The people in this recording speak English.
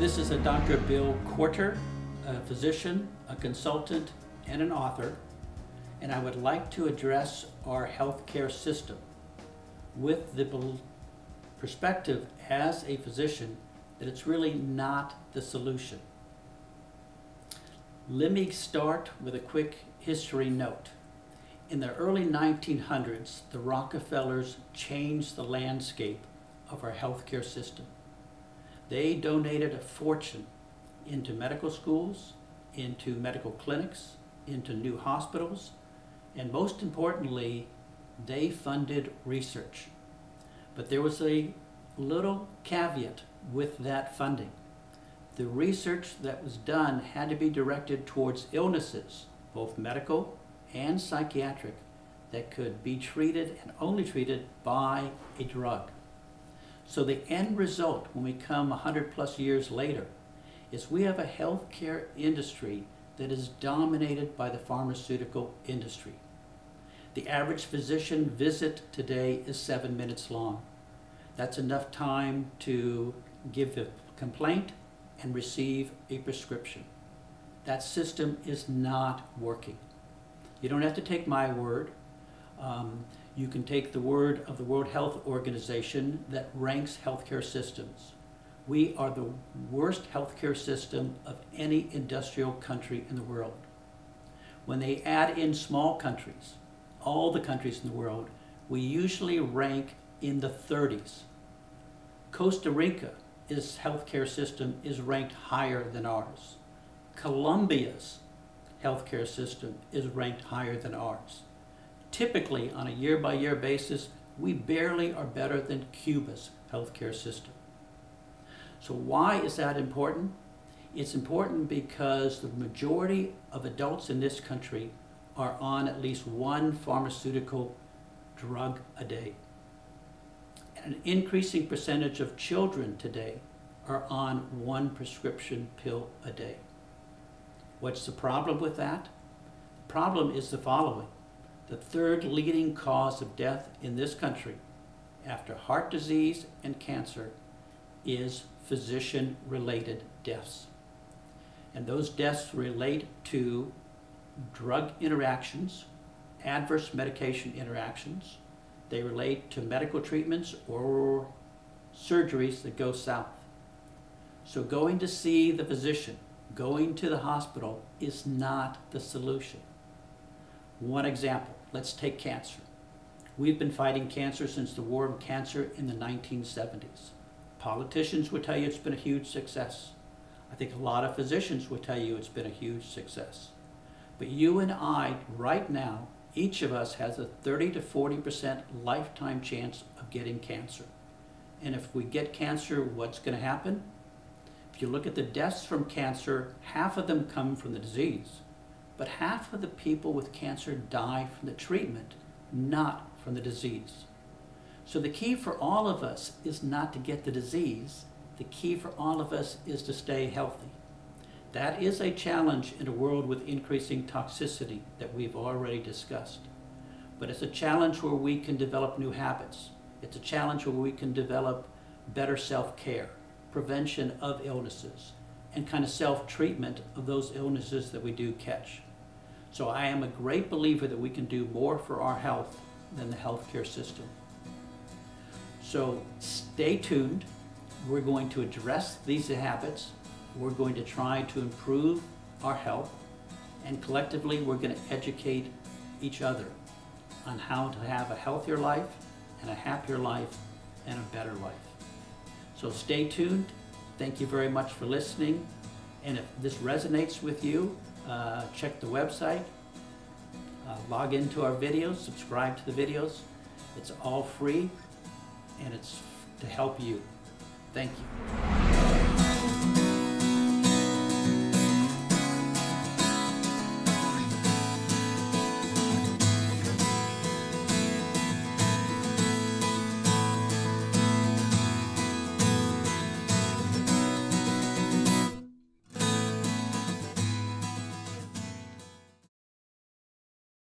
This is a Dr. Bill Quarter, a physician, a consultant, and an author, and I would like to address our healthcare system with the perspective as a physician that it's really not the solution. Let me start with a quick history note. In the early 1900s, the Rockefellers changed the landscape of our healthcare system. They donated a fortune into medical schools, into medical clinics, into new hospitals, and most importantly, they funded research. But there was a little caveat with that funding. The research that was done had to be directed towards illnesses, both medical and psychiatric, that could be treated and only treated by a drug. So the end result, when we come 100+ years later, is we have a healthcare industry that is dominated by the pharmaceutical industry. The average physician visit today is 7 minutes long. That's enough time to give a complaint and receive a prescription. That system is not working. You don't have to take my word. You can take the word of the World Health Organization that ranks healthcare systems. We are the worst healthcare system of any industrial country in the world. When they add in small countries, all the countries in the world, we usually rank in the 30s. Costa Rica's healthcare system is ranked higher than ours. Colombia's healthcare system is ranked higher than ours. Typically, on a year-by-year basis, we barely are better than Cuba's healthcare system. So why is that important? It's important because the majority of adults in this country are on at least one pharmaceutical drug a day. And an increasing percentage of children today are on one prescription pill a day. What's the problem with that? The problem is the following. The third leading cause of death in this country, after heart disease and cancer, is physician-related deaths. And those deaths relate to drug interactions, adverse medication interactions. They relate to medical treatments or surgeries that go south. So going to see the physician, going to the hospital is not the solution. One example, let's take cancer. We've been fighting cancer since the war on cancer in the 1970s. Politicians would tell you it's been a huge success. I think a lot of physicians would tell you it's been a huge success. But you and I, right now, each of us has a 30 to 40% lifetime chance of getting cancer. And if we get cancer, what's going to happen? If you look at the deaths from cancer, half of them come from the disease. But half of the people with cancer die from the treatment, not from the disease. So the key for all of us is not to get the disease. The key for all of us is to stay healthy. That is a challenge in a world with increasing toxicity that we've already discussed. But it's a challenge where we can develop new habits. It's a challenge where we can develop better self-care, prevention of illnesses, and kind of self-treatment of those illnesses that we do catch. So I am a great believer that we can do more for our health than the healthcare system. So stay tuned. We're going to address these habits. We're going to try to improve our health. And collectively, we're going to educate each other on how to have a healthier life and a happier life and a better life. So stay tuned. Thank you very much for listening. And if this resonates with you, check the website, log into our videos, subscribe to the videos. It's all free and it's to help you. Thank you.